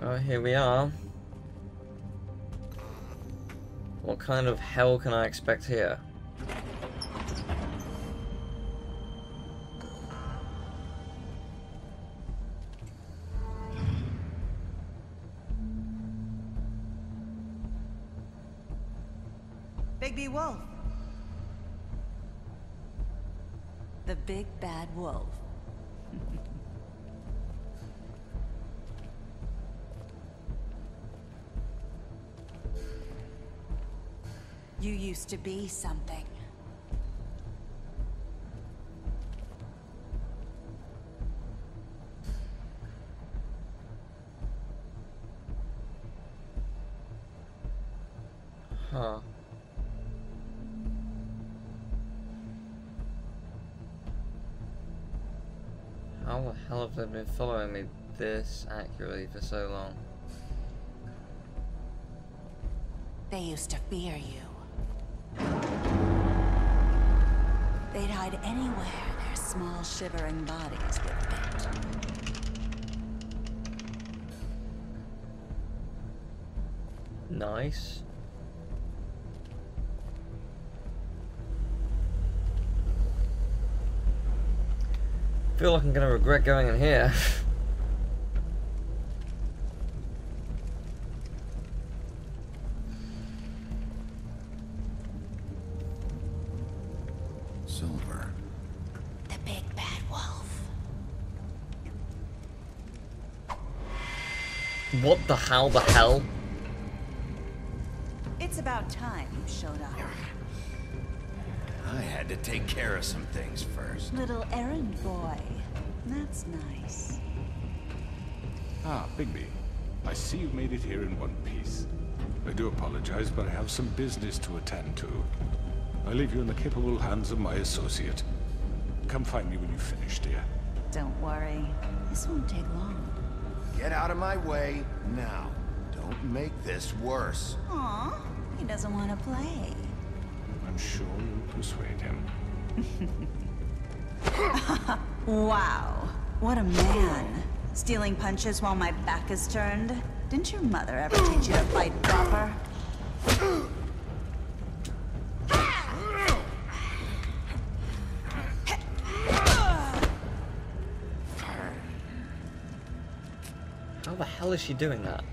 Oh, here we are. What kind of hell can I expect here? Big Wolf. The big bad wolf. You used to be something. Huh. How the hell have they been following me this accurately for so long? They used to fear you. They'd hide anywhere their small shivering bodies would fit. Nice. Feel like I'm gonna regret going in here. Silver. The big bad wolf. What the hell? The hell? It's about time you showed up. I had to take care of some things first. Little errand boy. That's nice. Ah, Bigby. I see you made it here in one piece. I do apologize, but I have some business to attend to. I leave you in the capable hands of my associate. Come find me when you finish, dear. Don't worry. This won't take long. Get out of my way now. Don't make this worse. Aw, he doesn't want to play. I'm sure you'll persuade him. Wow, what a man. Stealing punches while my back is turned. Didn't your mother ever teach you to fight proper? How the hell is she doing that?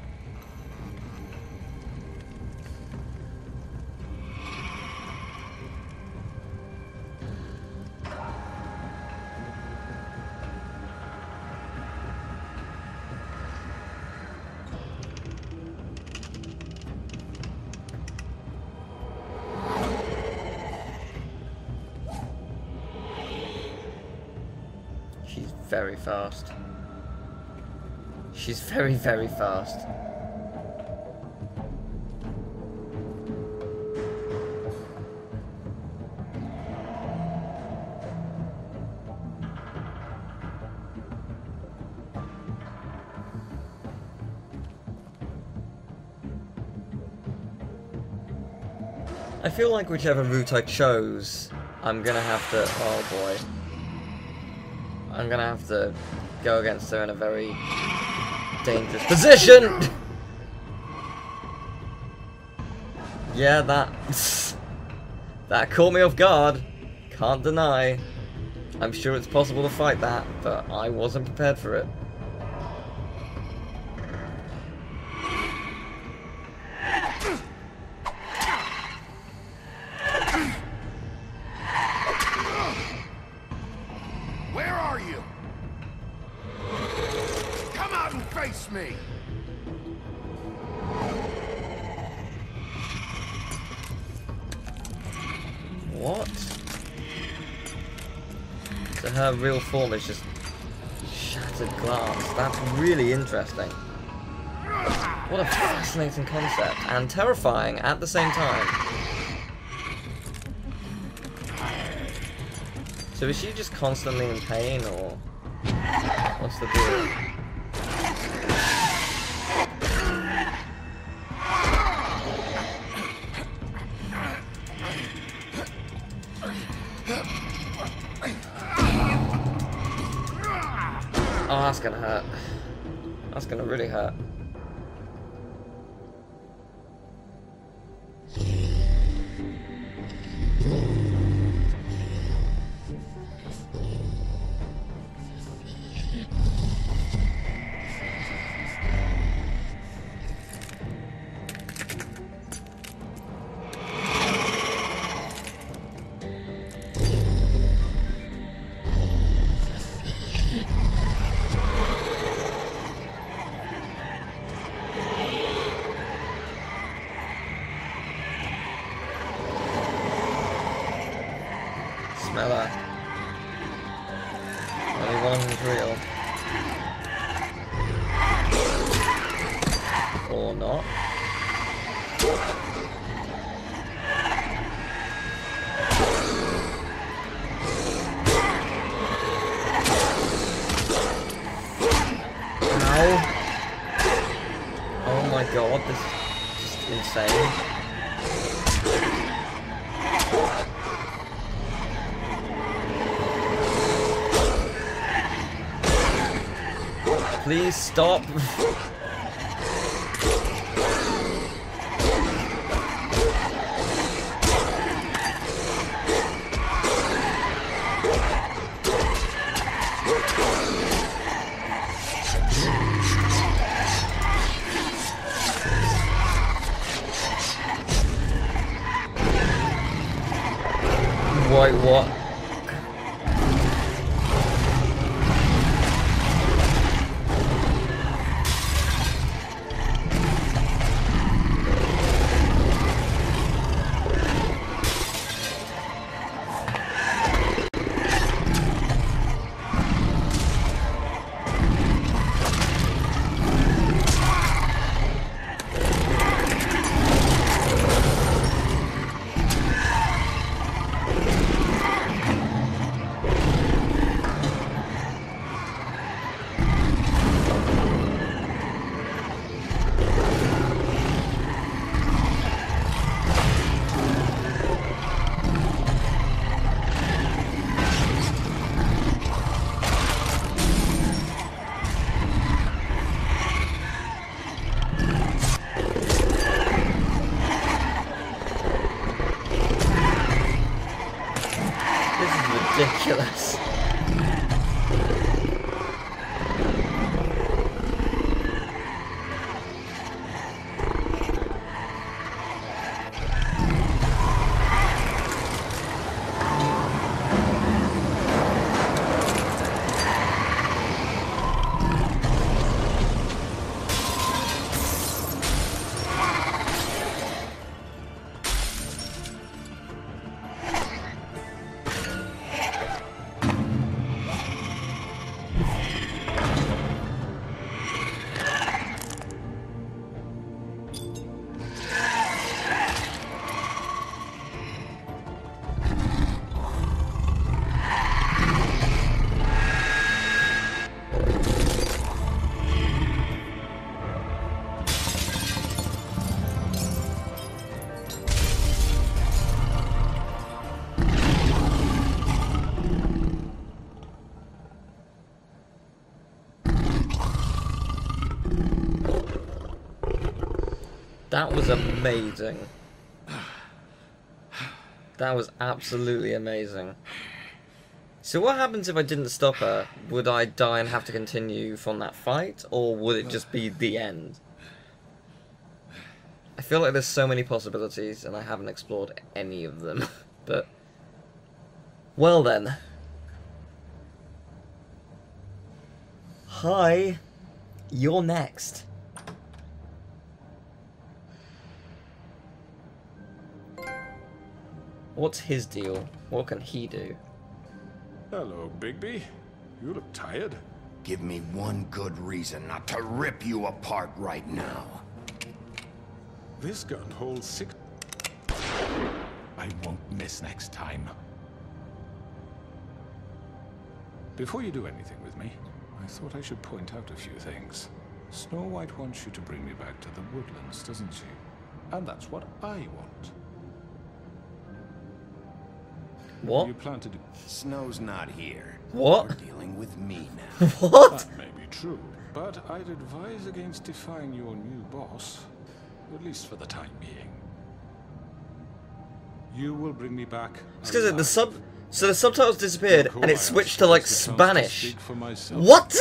She's very fast. She's very, very fast. I feel like whichever route I chose, I'm gonna have to... Oh boy. I'm gonna have to go against her in a very dangerous position! Yeah, that caught me off guard. Can't deny. I'm sure it's possible to fight that, but I wasn't prepared for it. Where are you? Come out and face me! What? So her real form is just shattered glass. That's really interesting. What a fascinating concept, and terrifying at the same time. So is she just constantly in pain, or what's the deal? Oh, that's gonna hurt. That's gonna really hurt. Smell that. Only one is real. Or not. Ow. Oh my god, this is just insane. Please stop. Wait, what? Ridiculous. That was amazing. That was absolutely amazing. So what happens if I didn't stop her? Would I die and have to continue from that fight? Or would it just be the end? I feel like there's so many possibilities and I haven't explored any of them. But... well then. Hi. You're next. What's his deal? What can he do? Hello, Bigby. You look tired. Give me one good reason not to rip you apart right now. This gun holds 6... I won't miss next time. Before you do anything with me, I thought I should point out a few things. Snow White wants you to bring me back to the woodlands, doesn't she? And that's what I want. What? You plan to do? Snow's not here. What? You're dealing with me now. What? That may be true, but I'd advise against defying your new boss, at least for the time being. You will bring me back. It's because so the subtitles disappeared and it switched to like Spanish. What?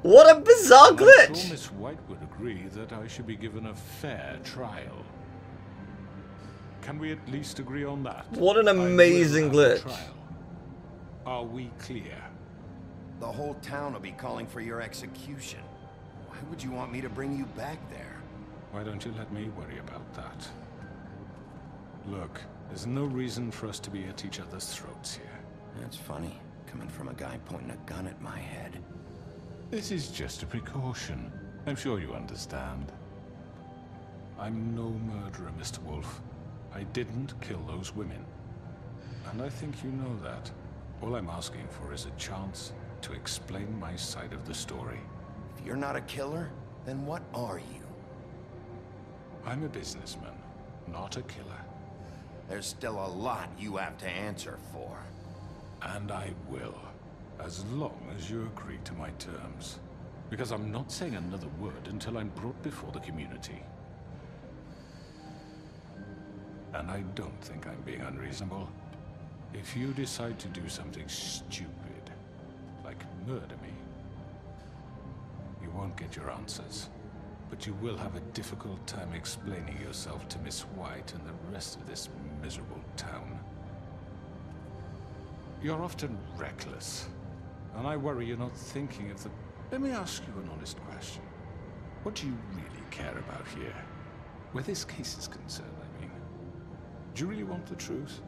What a bizarre glitch! I'm sure Miss White would agree that I should be given a fair trial. Can we at least agree on that? What an amazing glitch. Are we clear? The whole town will be calling for your execution. Why would you want me to bring you back there? Why don't you let me worry about that? Look, there's no reason for us to be at each other's throats here. That's funny, coming from a guy pointing a gun at my head. This is just a precaution. I'm sure you understand. I'm no murderer, Mr. Wolf. I didn't kill those women. And I think you know that. All I'm asking for is a chance to explain my side of the story. If you're not a killer, then what are you? I'm a businessman, not a killer. There's still a lot you have to answer for. And I will, as long as you agree to my terms. Because I'm not saying another word until I'm brought before the community. And I don't think I'm being unreasonable. If you decide to do something stupid, like murder me, you won't get your answers. But you will have a difficult time explaining yourself to Miss White and the rest of this miserable town. You're often reckless, and I worry you're not thinking of the... Let me ask you an honest question. What do you really care about here? Where this case is concerned, I mean. Do you really want the truth?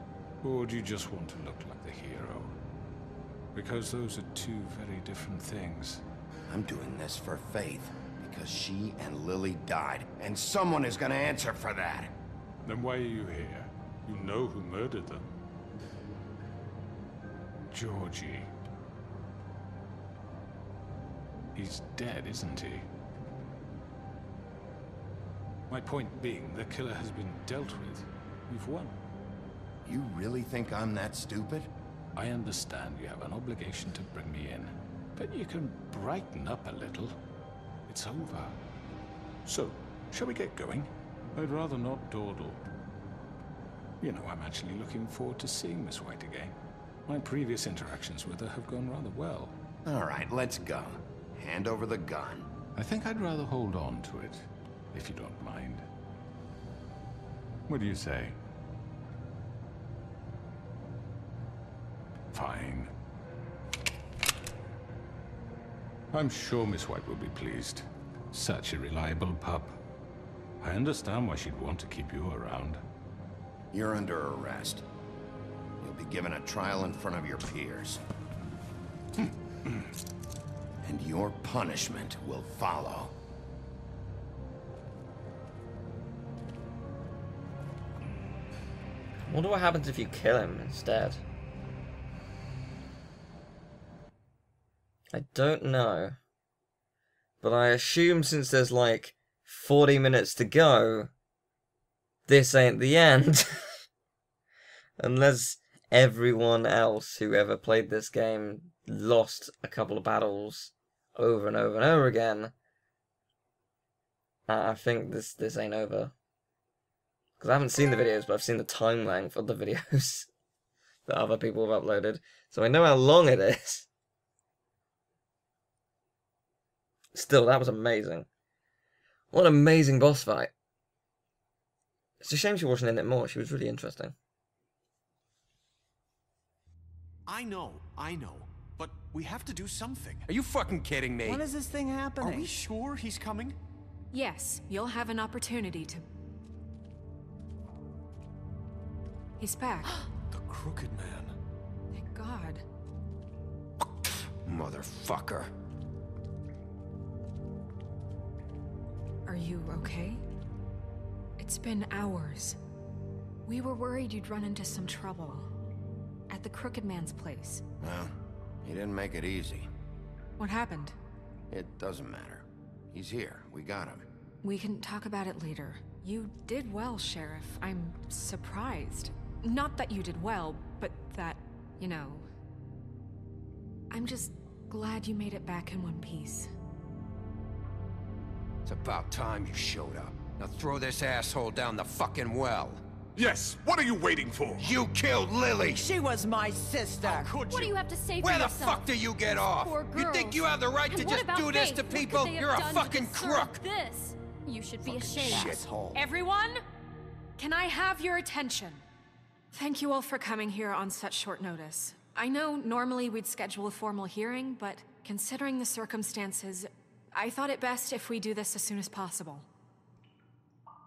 Or do you just want to look like the hero? Because those are two very different things. I'm doing this for Faith, because she and Lily died, and someone is gonna answer for that. Then why are you here? You know who murdered them. Georgie. He's dead, isn't he? My point being, the killer has been dealt with. You've won. You really think I'm that stupid? I understand you have an obligation to bring me in, but you can brighten up a little. It's over. So, shall we get going? I'd rather not dawdle. You know, I'm actually looking forward to seeing Miss White again. My previous interactions with her have gone rather well. All right, let's go. Hand over the gun. I think I'd rather hold on to it, if you don't mind. What do you say? Fine. I'm sure Miss White will be pleased. Such a reliable pup. I understand why she'd want to keep you around. You're under arrest. You'll be given a trial in front of your peers. And your punishment will follow. I wonder what happens if you kill him instead. I don't know. But I assume since there's like 40 minutes to go, this ain't the end. Unless everyone else who ever played this game lost a couple of battles over and over and over again. I think this ain't over. Because I haven't seen the videos, but I've seen the time length of the videos that other people have uploaded. So I know how long it is. Still, that was amazing. What an amazing boss fight. It's a shame she wasn't in it more. She was really interesting. I know. But we have to do something. Are you fucking kidding me? When is this thing happening? Are we sure he's coming? Yes, you'll have an opportunity to... He's back. The Crooked Man. Thank God. Motherfucker. Are you okay? It's been hours. We were worried you'd run into some trouble. At the Crooked Man's place. Well, he didn't make it easy. What happened? It doesn't matter. He's here. We got him. We can talk about it later. You did well, Sheriff. I'm surprised. Not that you did well, but that, you know... I'm just glad you made it back in one piece. It's about time you showed up. Now throw this asshole down the fucking well. Yes, what are you waiting for? You killed Lily! She was my sister. How could What do you have to say for Where the yourself? fuck do you get off? Poor You think girls. you have the right And to what just about do this Faith? to What could people? they have You're a done to fucking deserve crook! This. You should be ashamed. Shithole. Everyone? Can I have your attention? Thank you all for coming here on such short notice. I know normally we'd schedule a formal hearing, but considering the circumstances, I thought it best if we do this as soon as possible.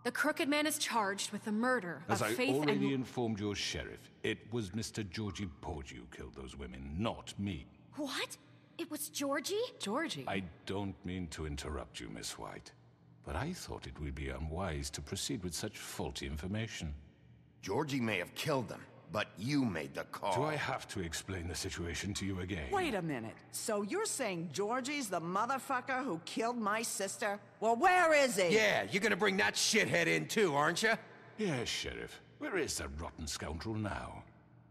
The Crooked Man is charged with the murder As of I Faith already and... informed your sheriff, it was Mr. Georgie Porgy who killed those women, not me. What? It was Georgie? Georgie? I don't mean to interrupt you, Miss White, but I thought it would be unwise to proceed with such faulty information. Georgie may have killed them, but you made the call. Do I have to explain the situation to you again? Wait a minute. So you're saying Georgie's the motherfucker who killed my sister? Well, where is he? Yeah, you're gonna bring that shithead in too, aren't you? Yes, Sheriff. Where is that rotten scoundrel now?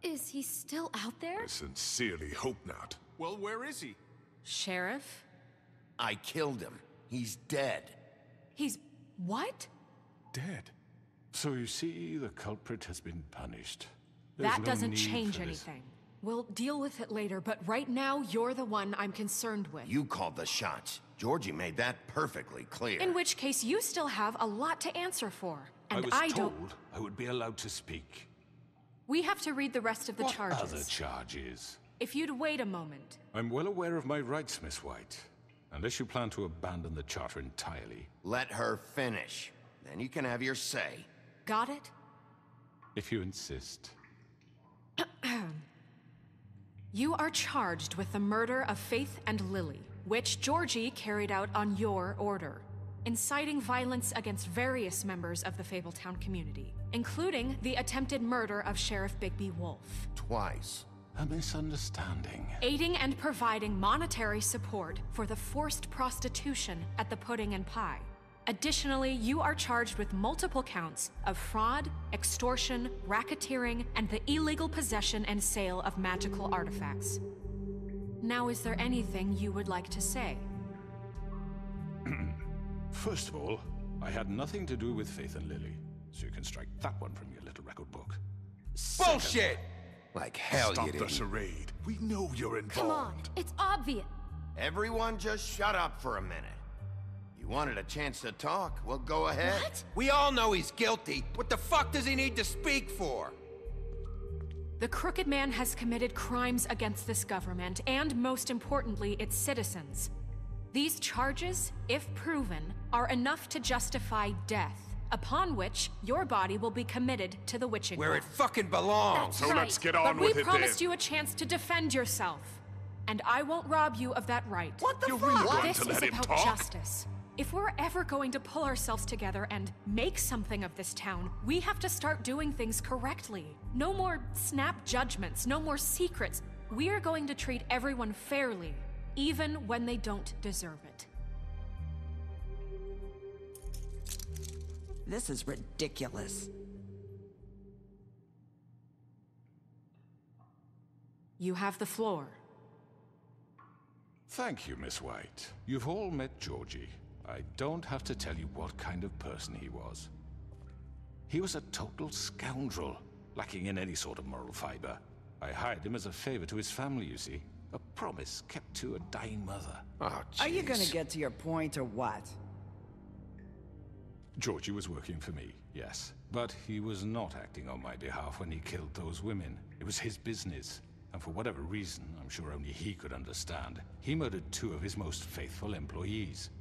Is he still out there? I sincerely hope not. Well, where is he? Sheriff? I killed him. He's dead. He's... what? Dead. So you see, the culprit has been punished. There's That no doesn't need change for this. anything. We'll deal with it later, but right now, you're the one I'm concerned with. You called the shots. Georgie made that perfectly clear. In which case, you still have a lot to answer for. And I was don't... told I would be allowed to speak. We have to read the rest of the What charges. other charges? If you'd wait a moment. I'm well aware of my rights, Miss White. Unless you plan to abandon the charter entirely. Let her finish. Then you can have your say. Got it? If you insist. You are charged with the murder of Faith and Lily, which Georgie carried out on your order, inciting violence against various members of the Fabletown community, including the attempted murder of Sheriff Bigby Wolf. Twice. A misunderstanding. Aiding and providing monetary support for the forced prostitution at the Pudding and Pie. Additionally, you are charged with multiple counts of fraud, extortion, racketeering, and the illegal possession and sale of magical artifacts. Now, is there anything you would like to say? First of all, I had nothing to do with Faith and Lily, so you can strike that one from your little record book. Bullshit! Like hell Stop you the didn't. charade. We know you're involved. Come on, it's obvious. Everyone just shut up for a minute. You wanted a chance to talk? Well, go ahead. What? We all know he's guilty. What the fuck does he need to speak for? The Crooked Man has committed crimes against this government, and most importantly, its citizens. These charges, if proven, are enough to justify death, upon which your body will be committed to the witching Where well. it fucking belongs. So Right. let's get on But we with it promised then. you a chance to defend yourself, and I won't rob you of that right. What the You're fuck? really going This to is let him about talk? justice. If we're ever going to pull ourselves together and make something of this town, we have to start doing things correctly. No more snap judgments, no more secrets. We are going to treat everyone fairly, even when they don't deserve it. This is ridiculous. You have the floor. Thank you, Miss White. You've all met Georgie. I don't have to tell you what kind of person he was. He was a total scoundrel, lacking in any sort of moral fiber. I hired him as a favor to his family, you see. A promise kept to a dying mother. Oh, Are you gonna jeez. get to your point or what? Georgie was working for me, yes. But he was not acting on my behalf when he killed those women. It was his business. And for whatever reason, I'm sure only he could understand, he murdered 2 of his most faithful employees.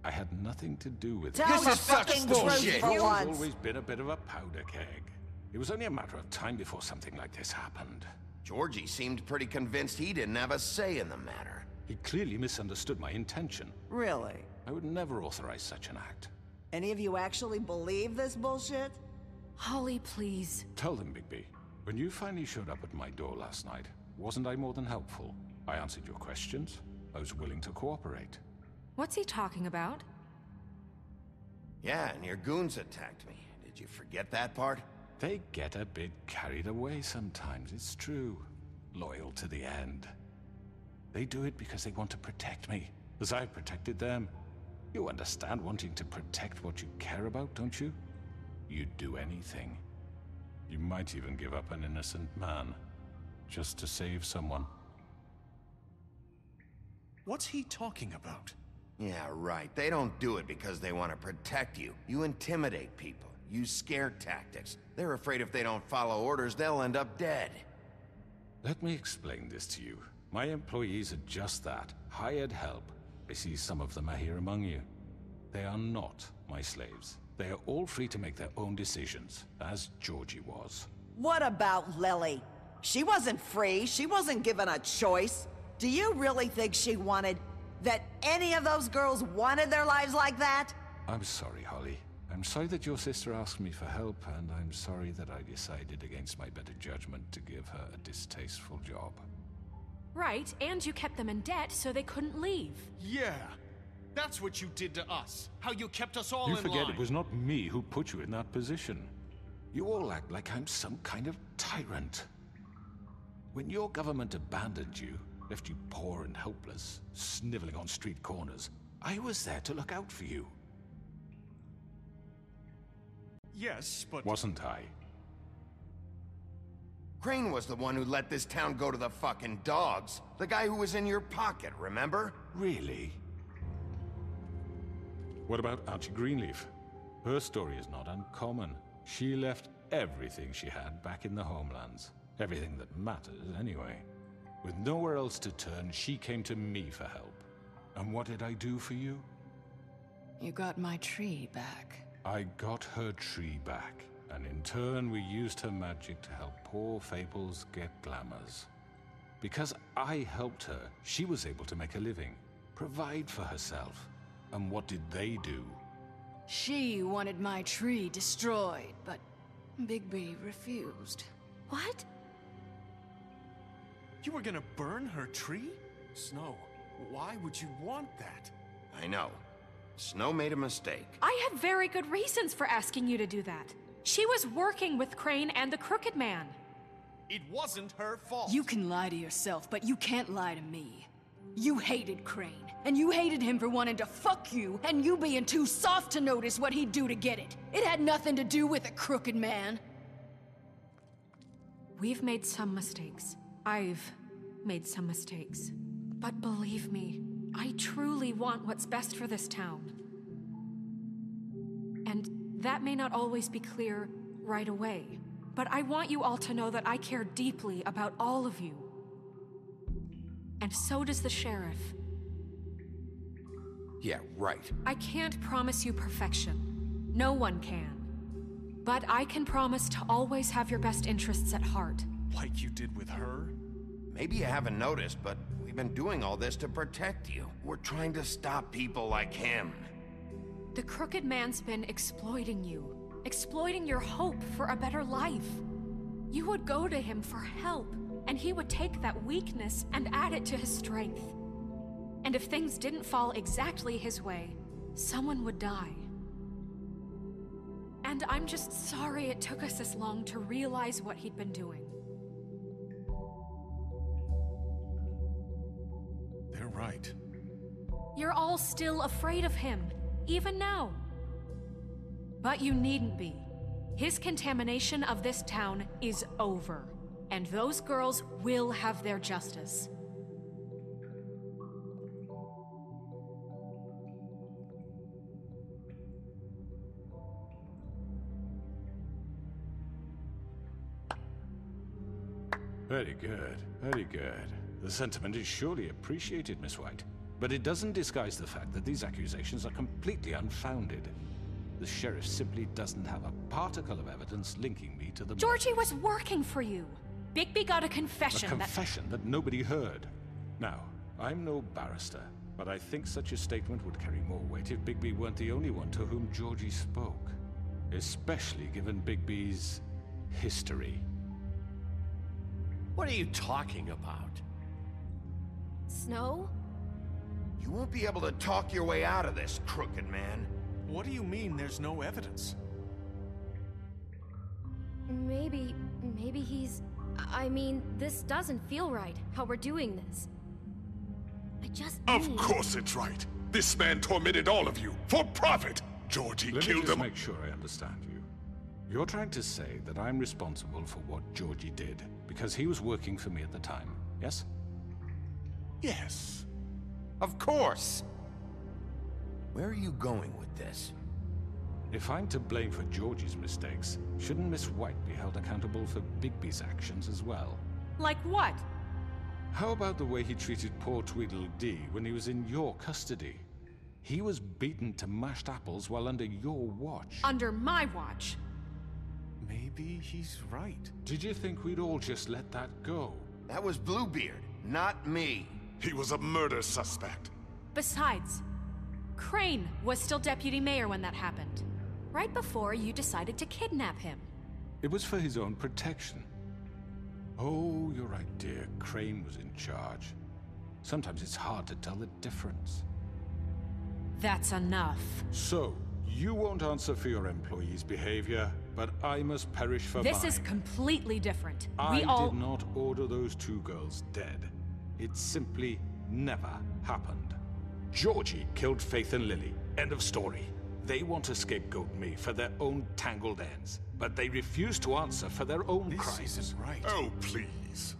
I had nothing to do with it. Tell This the is such fucking bullshit. truth for He's once. always been a bit of a powder keg. It was only a matter of time before something like this happened. Georgie seemed pretty convinced he didn't have a say in the matter. He clearly misunderstood my intention. Really? I would never authorize such an act. Any of you actually believe this bullshit? Holly, please. Tell them, Bigby, when you finally showed up at my door last night, wasn't I more than helpful? I answered your questions. I was willing to cooperate. What's he talking about? Yeah, and your goons attacked me. Did you forget that part? They get a bit carried away sometimes, it's true. Loyal to the end. They do it because they want to protect me, as I protected them. You understand wanting to protect what you care about, don't you? You'd do anything. You might even give up an innocent man, just to save someone. What's he talking about? Yeah, right. They don't do it because they want to protect you. You intimidate people. Use scare tactics. They're afraid if they don't follow orders, they'll end up dead. Let me explain this to you. My employees are just that, hired help. I see some of them are here among you. They are not my slaves. They are all free to make their own decisions, as Georgie was. What about Lily? She wasn't free. She wasn't given a choice. Do you really think she wanted... that any of those girls wanted their lives like that? I'm sorry, Holly. I'm sorry that your sister asked me for help, and I'm sorry that I decided against my better judgment to give her a distasteful job. Right, and you kept them in debt so they couldn't leave. Yeah, that's what you did to us. How you kept us all You in forget line. it was not me who put you in that position. You all act like I'm some kind of tyrant. When your government abandoned you, left you poor and helpless, sniveling on street corners, I was there to look out for you. Yes, but... Wasn't I? Crane was the one who let this town go to the fucking dogs. The guy who was in your pocket, remember? Really? What about Archie Greenleaf? Her story is not uncommon. She left everything she had back in the homelands. Everything that matters, anyway. With nowhere else to turn, she came to me for help. And what did I do for you? You got my tree back. I got her tree back, and in turn we used her magic to help poor Fables get glamours. Because I helped her, she was able to make a living, provide for herself. And what did they do? She wanted my tree destroyed, but Bigby refused. What? You were gonna burn her tree? Snow, why would you want that? I know. Snow made a mistake. I had very good reasons for asking you to do that. She was working with Crane and the Crooked Man. It wasn't her fault. You can lie to yourself, but you can't lie to me. You hated Crane, and you hated him for wanting to fuck you, and you being too soft to notice what he'd do to get it. It had nothing to do with a Crooked Man. We've made some mistakes. I've made some mistakes. But believe me, I truly want what's best for this town. And that may not always be clear right away, but I want you all to know that I care deeply about all of you. And so does the sheriff. Yeah, right. I can't promise you perfection. No one can. But I can promise to always have your best interests at heart. Like you did with her? Maybe you haven't noticed, but we've been doing all this to protect you. We're trying to stop people like him. The Crooked Man's been exploiting you. Exploiting your hope for a better life. You would go to him for help, and he would take that weakness and add it to his strength. And if things didn't fall exactly his way, someone would die. And I'm just sorry it took us this long to realize what he'd been doing. They're right. You're all still afraid of him, even now. But you needn't be. His contamination of this town is over, and those girls will have their justice. Very good, very good. The sentiment is surely appreciated, Miss White. But it doesn't disguise the fact that these accusations are completely unfounded. The sheriff simply doesn't have a particle of evidence linking me to the Georgie murders. was working for you. Bigby got a confession. A confession that nobody heard. Now, I'm no barrister, but I think such a statement would carry more weight if Bigby weren't the only one to whom Georgie spoke. Especially given Bigby's history. What are you talking about? Snow? You won't be able to talk your way out of this, Crooked Man. What do you mean there's no evidence? Maybe he's... I mean, this doesn't feel right, how we're doing this. I just Of course it's right. This man tormented all of you for profit. Georgie Let me killed just them. make sure I understand you. You're trying to say that I'm responsible for what Georgie did because he was working for me at the time, yes? Yes. Of course. Where are you going with this? If I'm to blame for Georgie's mistakes, shouldn't Miss White be held accountable for Bigby's actions as well? Like what? How about the way he treated poor Tweedledee when he was in your custody? He was beaten to mashed apples while under your watch. Under my watch. Maybe he's right. Did you think we'd all just let that go? That was Bluebeard, not me. He was a murder suspect. Besides, Crane was still deputy mayor when that happened. Right before you decided to kidnap him. It was for his own protection. Oh, you're right, dear. Crane was in charge. Sometimes it's hard to tell the difference. That's enough. So, you won't answer for your employees' behavior, but I must perish for mine. This is completely different. I did not order those two girls dead. It simply never happened. Georgie killed Faith and Lily. End of story. They want to scapegoat me for their own tangled ends, but they refuse to answer for their own crimes. This isn't right. Oh, please.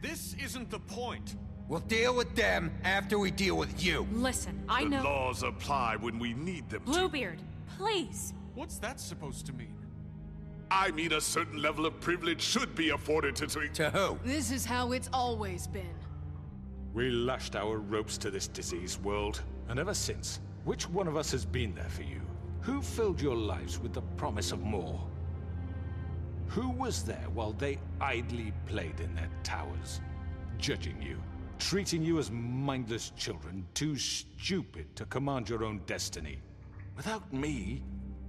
This isn't the point. We'll deal with them after we deal with you. Listen, I know— The laws apply when we need them to. Bluebeard, please. What's that supposed to mean? I mean a certain level of privilege should be afforded to— To who? This is how it's always been. We lashed our ropes to this diseased world, and ever since, which one of us has been there for you? Who filled your lives with the promise of more? Who was there while they idly played in their towers, judging you, treating you as mindless children, too stupid to command your own destiny? Without me,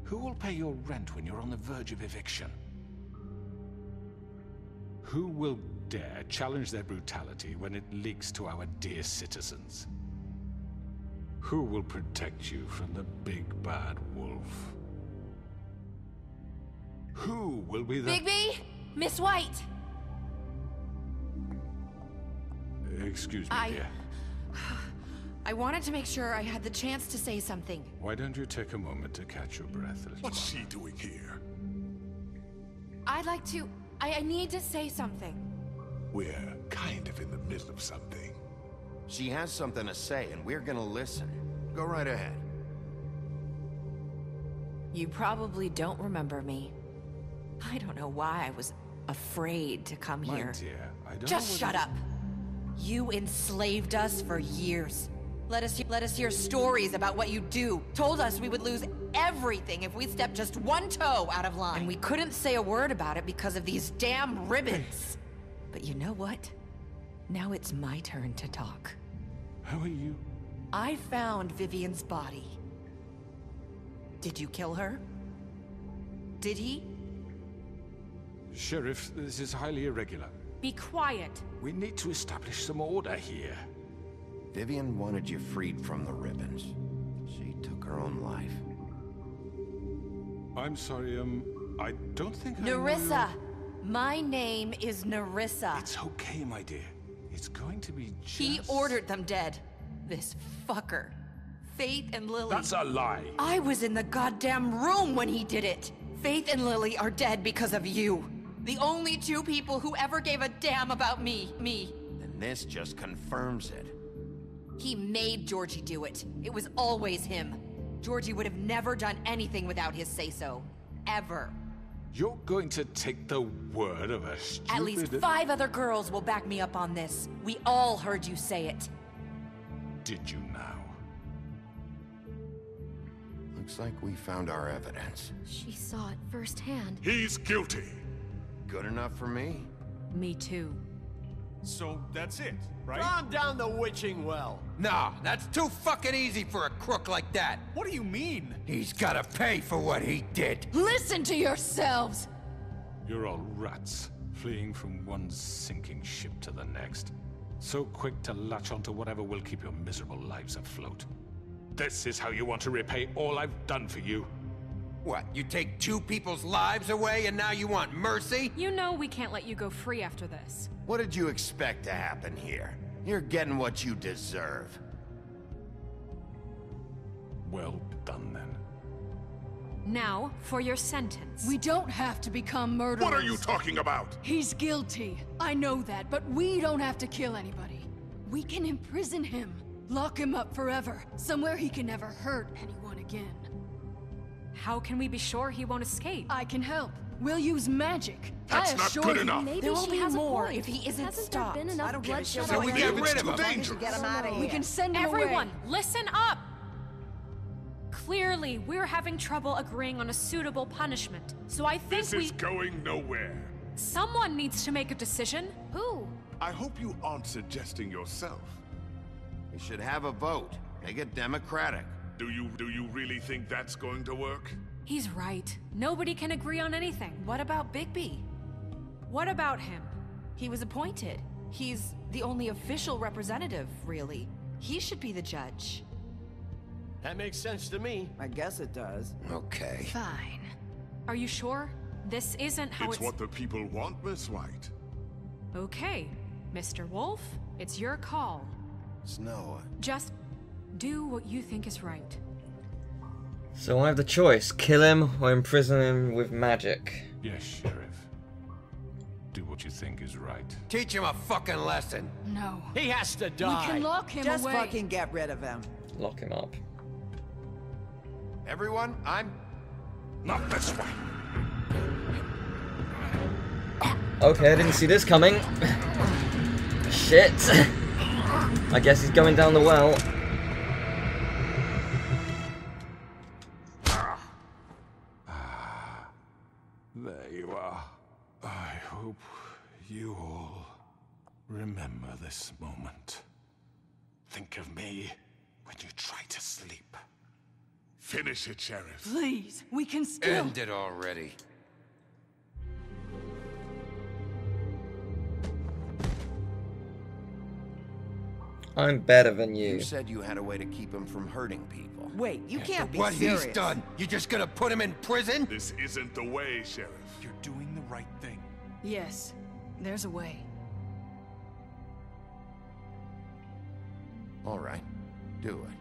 who will pay your rent when you're on the verge of eviction? Who will dare challenge their brutality when it leaks to our dear citizens? Who will protect you from the big bad wolf? Who will be the— Bigby? Miss White! Excuse me, dear. I wanted to make sure I had the chance to say something. Why don't you take a moment to catch your breath a little? What's she doing here? I'd like to... I need to say something. We're kind of in the middle of something. She has something to say, and we're gonna listen. Go right ahead. You probably don't remember me. I don't know why I was afraid to come My here. dear, I don't Just know shut up! You enslaved us for years. Let us hear stories about what you do. Told us we would lose everything if we stepped just one toe out of line. And we couldn't say a word about it because of these damn ribbons. But you know what? Now it's my turn to talk. How are you? I found Vivian's body. Did you kill her? Did he? Sheriff, this is highly irregular. Be quiet. We need to establish some order here. Vivian wanted you freed from the ribbons. She took her own life. I'm sorry, I don't think I know Nerissa! My name is Nerissa. It's okay, my dear. It's going to be just... He ordered them dead. This fucker. Faith and Lily. That's a lie. I was in the goddamn room when he did it. Faith and Lily are dead because of you. The only two people who ever gave a damn about me. And this just confirms it. He made Georgie do it. It was always him. Georgie would have never done anything without his say-so. Ever. You're going to take the word of a stupid... At least 5 other girls will back me up on this. We all heard you say it. Did you now? Looks like we found our evidence. She saw it firsthand. He's guilty. Good enough for me? Me too. So that's it, right? Calm down the witching well. Nah, that's too fucking easy for a crook like that. What do you mean? He's gotta pay for what he did. Listen to yourselves! You're all rats, fleeing from one sinking ship to the next. So quick to latch onto whatever will keep your miserable lives afloat. This is how you want to repay all I've done for you? What, you take 2 people's lives away and now you want mercy? You know we can't let you go free after this. What did you expect to happen here? You're getting what you deserve. Well done, then. Now, for your sentence. We don't have to become murderers. What are you talking about? He's guilty. I know that, but we don't have to kill anybody. We can imprison him. Lock him up forever. Somewhere he can never hurt anyone again. How can we be sure he won't escape? I can help. We'll use magic. That's I not assure good you. enough. Maybe There will she be has more a point. if he isn't Hasn't stopped. there been enough bloodshed So we already? get rid of him. Too dangerous. Get him out of here. We can send him Everyone, away. listen up! Clearly, we're having trouble agreeing on a suitable punishment. So I think This is going nowhere. Someone needs to make a decision. Who? I hope you aren't suggesting yourself. You should have a vote. Make it democratic. Do you really think that's going to work? He's right. Nobody can agree on anything. What about Bigby? What about him? He was appointed. He's the only official representative, really. He should be the judge. That makes sense to me. I guess it does. Okay. Fine. Are you sure? This isn't how It's what the people want, Miss White. Okay, Mr. Wolf, it's your call. Snow. Just do what you think is right. So I have the choice, kill him or imprison him with magic. Yes, Sheriff. Do what you think is right. Teach him a fucking lesson. No. He has to die. We can lock him Just away. fucking get rid of him. Lock him up. Everyone, I'm... Not this way. Okay, I didn't see this coming. Shit. I guess he's going down the well. There you are. I hope you all remember this moment. Think of me when you try to sleep. Finish it, Sheriff. Please, we can still... End it already. I'm better than you. You said you had a way to keep him from hurting people. Wait, you can't be What serious. he's done, you just gonna put him in prison? This isn't the way, Sheriff. You're doing the right thing. Yes, there's a way. All right, do it.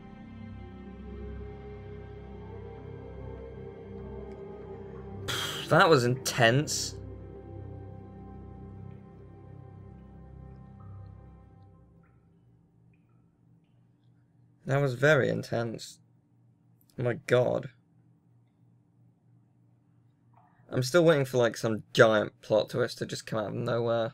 That was intense. That was very intense. Oh my god. I'm still waiting for like some giant plot twist to just come out of nowhere.